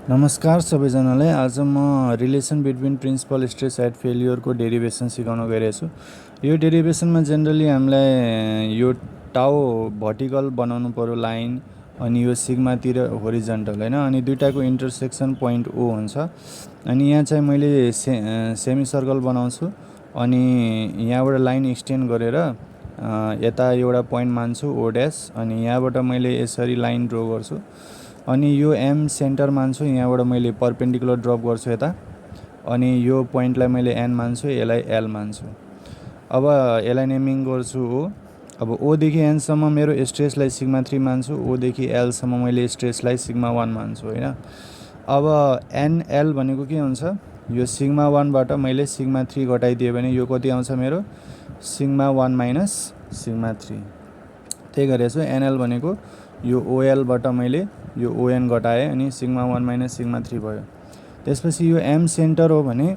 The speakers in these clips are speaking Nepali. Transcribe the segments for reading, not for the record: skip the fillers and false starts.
नमस्कार सबैजनालाई। आज म relation between principal stress at फेलियरको डेरिभेसन सिकाउन गइरहेको छु। यो डेरिभेसनमा जेनरली हामीलाई यो टाउ भर्टिकल बनाउनु पर्यो लाइन, अनि यो सिग्मातिर होरिजन्टल हैन, अनि दुईटाको इन्टरसेक्सन पोइन्ट ओ हुन्छ। अनि यहाँ चाहिँ मैले सेमी सर्कल बनाउँछु, अनि यहाँबाट लाइन एक्सटेन्ड गरेर यता एउटा पोइन्ट मान्छु ओ ड्यास, अनि यहाँबाट मैले यसरी लाइन ड्र गर्छु, अनि यो एम सेन्टर मान्छु। यहाँबाट मैले परपेन्डिकुलर ड्रप गर्छु यता, अनि यो पोइन्टलाई मैले एन मान्छु, यसलाई एल मान्छु। अब यसलाई नेमिङ गर्छु ओ। अब ओदेखि एनसम्म मेरो स्ट्रेसलाई सिग्मा 3 मान्छु, ओदेखि एलसम्म मैले स्ट्रेसलाई सिग्मा 1 मान्छु हैन। अब एनएल भनेको के हुन्छ, यो सिग्मा 1बाट मैले सिग्मा 3 घटाइदिएँ भने यो कति आउँछ मेरो, सिग्मा 1 माइनस सिग्मा 3। त्यही गरेको छु। एनएल भनेको यो ओएलबाट मैले यो ओएन घटाएँ, अनि सिग्मा 1 माइनस सिग्मा 3 भयो। त्यसपछि यो एम सेन्टर हो भने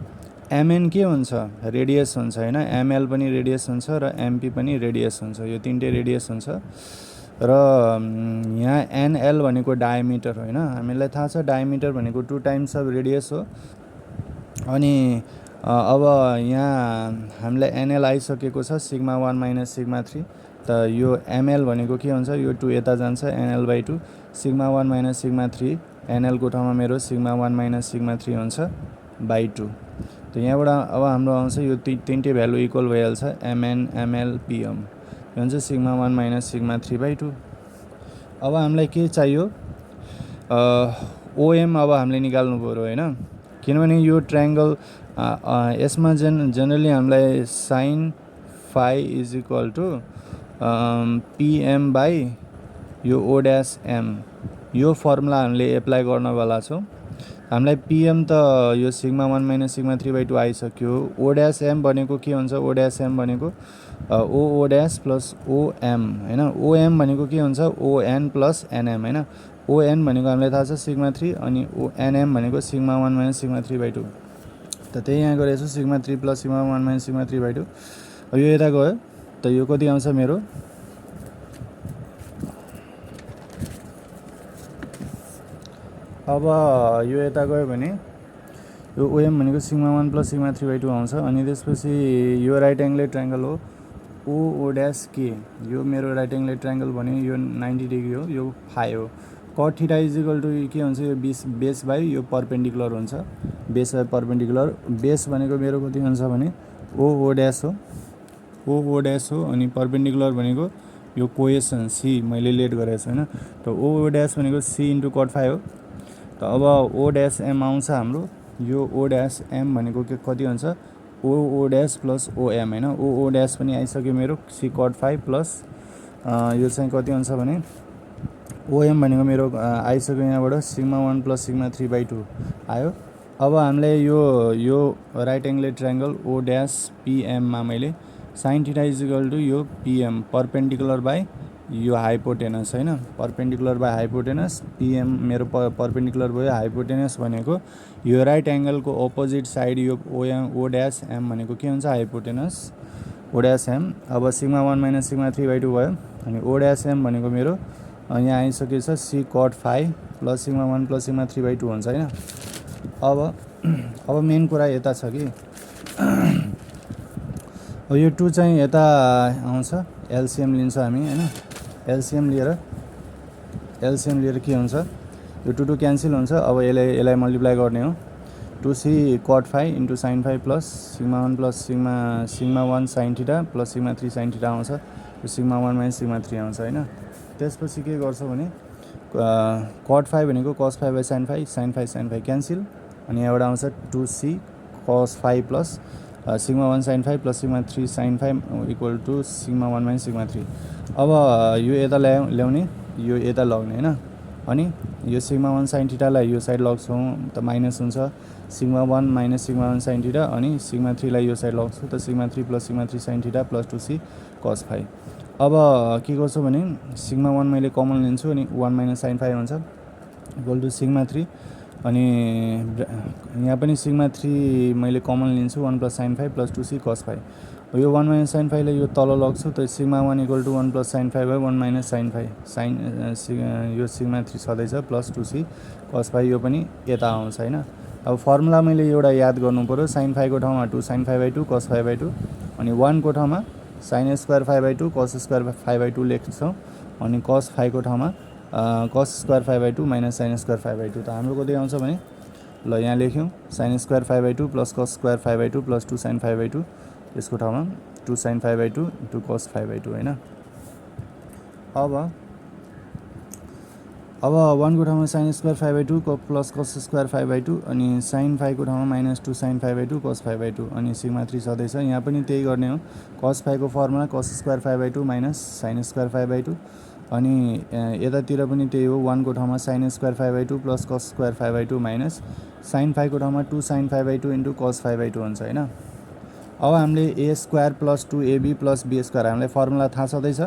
एमएन के हुन्छ, रेडियस हुन्छ हैन। एमएल पनि रेडियस हुन्छ र एमपी पनि रेडियस हुन्छ, यो तिनटै रेडियस हुन्छ। र यहाँ एनएल भनेको डायमिटर हैन, हामीलाई थाहा छ डायमिटर भनेको 2 टाइम्स अफ रेडियस हो। अनि अब यहाँ हामीलाई एनएल आइसकेको छ, सिग्मा 1 माइनस सिग्मा 3। त यो एमएल भनेको के हुन्छ, यो 2 यता जान्छ, एनएल/2 सिग्मा 1 माइनस सिग्मा 3। एनएलको ठाउँमा मेरो सिग्मा 1 माइनस सिग्मा 3 हुन्छ /2। त यहाँबाट अब हाम्रो आउँछ यो तिनटै भ्यालु इक्वल भइहाल्छ, एमएन एमएल पिएम, यो हुन्छ सिग्मा 1 माइनस सिग्मा 3/2। अब हामीलाई के चाहियो, ओएम अब हामीले निकाल्नु पर्यो हैन, किनभने यो ट्रायङ्गल यसमा जेनरली हामीलाई sine phi is equal to PM by यो ओ ड्यास एम, यो फर्मुला हामीले एप्लाई गर्नवाला छौँ। हामीलाई पिएम त यो सिग्मा 1 माइनस सिग्मा 3/2 आइसक्यो। ओ ड्यास एम भनेको के हुन्छ, ओ ड्यास एम भनेको ओ ड्यास प्लस ओएम हैन। ओएम भनेको के हुन्छ, ओएन प्लस एनएम हैन। ओएन भनेको हामीलाई थाहा छ सिग्मा 3, अनि ओएनएम भनेको सिग्मा 1 माइनस सिग्मा 3/2। त त्यही यहाँ गरेको छु, sigma 3 plus sigma 1 minus sigma 3/2। अब यो यता गयो, त यो कति आउँछ मेरो, अब यो यता गयो भने यो ओएम भनेको सिग्मा 1 प्लस सिग्मा 3/2 आउँछ। अनि त्यसपछि यो राइट एङ्गल ट्रायङ्गल हो ओ ड्यास के, यो मेरो राइट एङ्गल ट्रायङ्गल भने यो 90 डिग्री हो, यो फाइ हो। Cot theta is equal to के हुन्छ, यो बेस बाई यो परपेन्डिकुलर हुन्छ, बेस बाई परपेन्डिकुलर। बेस भनेको मेरो कति हुन्छ भने ओ ड्यास हो, ओ ड्यास हो, अनि परपेन्डिकुलर भनेको यो कोएसन सी मैले लेट गरेको छु हैन। त ओ ड्यास भनेको सी इन्टु कट फाइ हो। त अब ओ ड्यास एम आउँछ हाम्रो, यो ओ ड्यास एम भनेको के कति हुन्छ, ओ ड्यास प्लस ओएम हैन। ओ ड्यास पनि आइसक्यो मेरो, सी कट फाइ प्लस यो चाहिँ कति हुन्छ भने ओएम भनेको मेरो आइसक्यो यहाँबाट सिग्मा 1 प्लस सिग्मा 3/2 आयो। अब हामीले यो right angle triangle O dash पिएममा मैले sine theta is equal to यो पिएम परपेन्डिकुलर बाई यो हाइपोटेनस हैन, परपेन्डिकुलर बाई हाइपोटेनस। पिएम मेरो परपेन्डिकुलर भयो, हाइपोटेनस भनेको यो राइट एङ्गलको अपोजिट साइड यो ओ ड्यास एम भनेको के हुन्छ, हाइपोटेनस ओ ड्यास एम। अब सिग्मा 1 माइनस सिग्मा 3/2 भयो, अनि ओ ड्यास एम भनेको मेरो यहाँ आइसकेको छ सी कट फाइ प्लस सिग्मा 1 प्लस सिग्मा 3/2 हुन्छ हैन। अब मेन कुरा यता छ कि अब यो 2 चाहिँ यता आउँछ, एलसिएम लिन्छ हामी हैन। एलसिएम लिएर के हुन्छ, यो 2 क्यान्सल हुन्छ। अब यसलाई मल्टिप्लाई गर्ने हो, 2c cot phi into sine phi plus sigma 1 plus sigma 1 sine theta plus sigma 3 sine theta आउँछ, यो सिग्मा 1 माइनस सिग्मा 3 आउँछ हैन। त्यसपछि के गर्छ भने कट फाइ भनेको cos phi by sine phi cancel, अनि यहाँबाट आउँछ 2c cos phi plus sigma 1 sine phi plus sigma 3 sine phi equal to sigma 1 minus sigma 3। अब यो यता ल्याउने, यो यता लग्ने हैन, अनि यो सिग्मा 1 साइन थीटालाई यो साइड लग्छौँ त माइनस हुन्छ, sigma 1 minus sigma 1 sine theta, अनि सिग्मा 3लाई यो साइड लग्छु त sigma 3 plus sigma 3 sine theta plus 2c cos फाइ। अब के गर्छु भने सिग्मा 1 मैले कमन लिन्छु, अनि 1 माइनस साइन फाइ हुन्छ इक्वल टु सिग्मा 3, अनि यहाँ पनि सिग्मा 3 मैले कमन लिन्छु, 1 plus sine phi plus 2c cos फाइ। यो 1 माइनस साइन फाइलाई यो तल लग्छु त sigma 1 equal to 1 plus sine phi भयो 1 माइनस साइन फाइ यो सिग्मा 3 छँदैछ प्लस 2c कस फाइ यो पनि यता आउँछ होइन। अब फर्मुला मैले एउटा याद गर्नु पर्यो साइन फाइको ठाउँमा 2 sine phi by 2 cos phi by 2 अनि 1 को ठाउँमा साइन स्क्वायर फाइ बाई 2 कस स्क्वायर फाइ बाई 2 लेख्छौँ अनि कस फाइको ठाउँमा cos square phi by 2 minus sine square phi by 2 त हाम्रो कति आउँछ भने ल यहाँ लेख्यौँ sine square phi by 2 plus cos square phi by 2 plus 2 sine phi by 2 यसको ठाउँमा 2 साइन फाइ बाई 2 इन्टु कस फाइ बाई 2 होइन। अब 1 को ठाउँमा sine square phi by 2 plus cos square phi by 2 अनि साइन फाइको ठाउँमा minus 2 sine phi by 2 cos phi by 2 अनि सिग्मा 3 छँदैछ। यहाँ पनि त्यही गर्ने हो कस फाइको formula cos square phi by 2 minus sine square phi by 2 अनि यतातिर पनि त्यही हो 1 को ठाउँमा sine square phi by 2 plus cos square phi by 2 minus sine फाइको ठाउँमा 2 साइन फाइ बाई 2 इन्टु कस फाइ बाई 2 हुन्छ होइन। अब हामीले A square plus 2ab plus B square हामीलाई फर्मुला थाहा छँदैछ।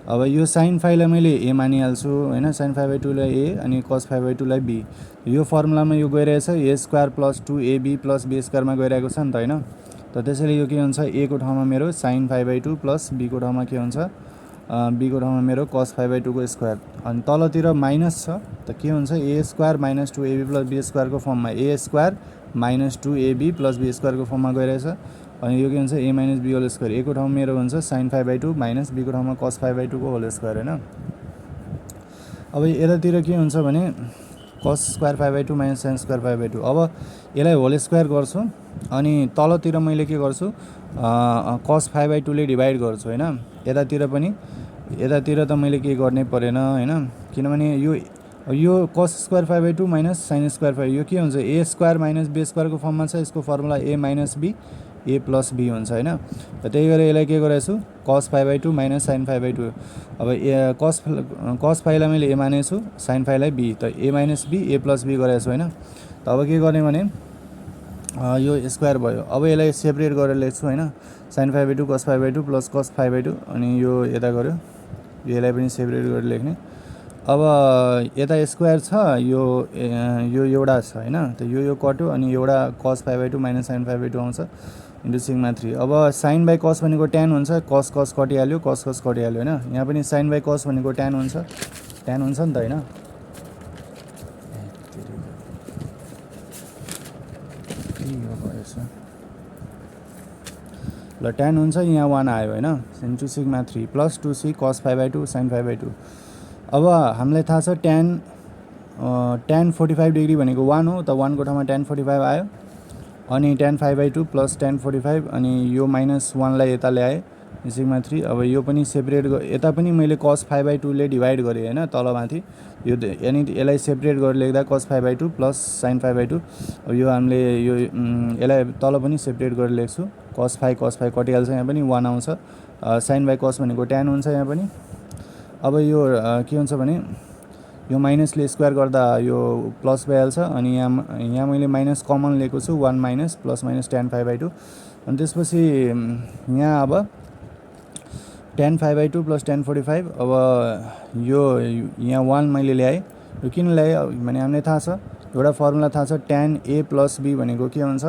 अब यो साइन फाइलाई मैले ए मानिहाल्छु होइन साइन फाइ बाई 2 लाई ए अनि कस फाइ बाई 2 लाई बी यो फर्मुलामा यो गइरहेछ A square plus 2ab plus B स्क्वायरमा गइरहेको छ नि त होइन। त त्यसैले यो के हुन्छ ए को ठाउँमा मेरो sine phi by 2 plus B को ठाउँमा के हुन्छ बी को ठाउँमा मेरो कस फाइ बाई 2 को स्क्वायर अनि तलतिर माइनस छ त के हुन्छ A square minus 2ab plus B स्क्वायरको फर्ममा A square minus 2ab plus B स्क्वायरको फर्ममा गइरहेछ अनि यो के हुन्छ A minus B whole square A को ठाउँमा मेरो हुन्छ sine phi by 2 minus B को ठाउँमा कस फाइ बाई 2 को होल स्क्वायर होइन। अब यतातिर के हुन्छ भने cos square phi by 2 minus sine square phi by 2 अब यसलाई होल स्क्वायर गर्छु अनि तलतिर मैले के गर्छु कस फाइ बाई 2 ले डिभाइड गर्छु होइन। यतातिर त मैले के गर्नै परेन होइन किनभने यो cos square phi by 2 minus sine square phi यो के हुन्छ ए स्क्वायर माइनस बी स्क्वायरको फर्ममा छ यसको formula A minus B A plus B हुन्छ होइन। त्यही गरेर यसलाई के गरेछु cos phi by 2 minus sine phi by 2 अब कस फाइलाई मैले ए मानेछु साइन फाइलाई बी त A minus B A plus B गरेको छु होइन। त अब के गर्ने भने यो स्क्वायर भयो अब यसलाई सेपरेट गरेर लेख्छु होइन sign phi by 2 cos phi by 2 plus कस फाइ बाई 2 अनि यो यता गऱ्यो यसलाई पनि सेपरेट गरेर लेख्ने। अब यता स्क्वायर छ यो एउटा छ होइन त यो कट्यो अनि एउटा cos phi by 2 minus sine phi by 2 आउँछ इन्टु सिग्मा 3। अब साइन बाई कस भनेको ट्यान हुन्छ कस कस कटिहाल्यो कस कस कटिहाल्यो होइन। यहाँ पनि साइन बाई कस भनेको ट्यान हुन्छ नि त होइन। ल ट्यान हुन्छ यहाँ 1 आयो होइन into sigma 3 plus 2c cos phi by 2 sine phi by 2। अब हामीलाई थाहा छ ट्यान 45 डिग्री भनेको 1 हो त 1 को ठाउँमा ट्यान 45 आयो अनि tan phi by 2 plus tan 45 अनि यो माइनस 1 लाई यता ल्याएँ सिग्मा 3। अब यो पनि सेपरेट यता पनि मैले कस फाइ बाई 2 ले डिभाइड गरेँ होइन तलमाथि यो यानि यसलाई सेपरेट गरेर लेख्दा cos phi by 2 plus sine phi by 2 अब यो हामीले यो यसलाई तल पनि सेपरेट गरेर लेख्छु कस फाइ कटिहाल्छ यहाँ पनि 1 आउँछ साइन बाई कस भनेको ट्यान हुन्छ यहाँ पनि। अब यो के हुन्छ भने यो माइनसले स्क्वायर गर्दा यो प्लस भइहाल्छ अनि यहाँ मैले माइनस कमन लिएको छु 1 minus plus minus tan phi by 2 अनि त्यसपछि यहाँ अब tan phi by 2 plus tan 45 अब यो यहाँ 1 मैले ल्याएँ यो किन ल्याएँ भने हामीलाई थाहा छ एउटा फर्मुला थाहा छ ट्यान ए प्लस बी भनेको के हुन्छ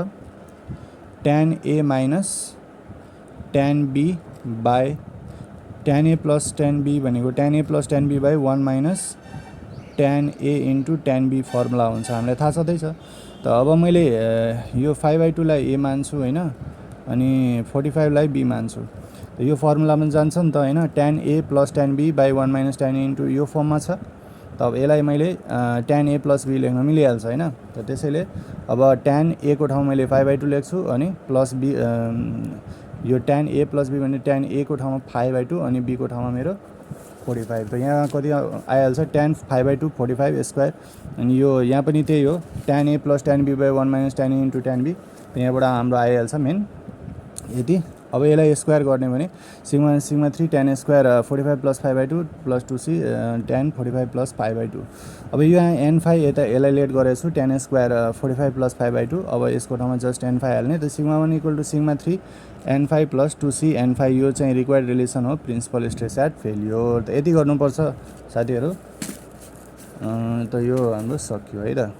tan A minus tan B by tan A plus tan B भनेको tan A plus tan B by 1 minus tan A into tan B formula हुन्छ हामीलाई थाहा छँदैछ। त अब मैले यो 5 बाई 2 लाई ए मान्छु होइन अनि 45 लाई बी मान्छु यो फर्मुलामा जान्छ नि त होइन tan A plus tan B by 1 minus tan A into यो फर्ममा छ त अब यसलाई मैले ट्यान ए प्लस बी लेख्न मिलिहाल्छ होइन। त त्यसैले अब ट्यान ए को ठाउँमा मैले 5 बाई 2 लेख्छु अनि प्लस बी यो ट्यान ए प्लस बी भने ट्यान ए को ठाउँमा 5 बाई 2 अनि बी को ठाउँमा मेरो 45 त यहाँ कति आइहाल्छ ट्यान 5 बाई 2 45 स्क्वायर अनि यो यहाँ पनि त्यही हो tan A plus tan B by 1 minus tan A into tan B यहाँबाट हाम्रो आइहाल्छ मेन यति। अब यसलाई स्क्वायर गर्ने भने sigma 3 tan square 45 plus 5 by 2 plus 2c tan 45 plus 5 by 2। अब यो यहाँ एन फाइ यता यसलाई लेट गरेको छु ट्यान स्क्वायर 45 प्लस 5 बाई 2 अब यसको ठाउँमा जस्ट एन फाइ हाल्ने त sigma 1 equal to sigma 3 N phi plus 2c N phi यो चाहिँ रिक्वायर्ड रिलेसन हो प्रिन्सिपल स्ट्रेस एट फेलियर। त यति गर्नुपर्छ साथीहरू त यो हाम्रो सक्यो है त।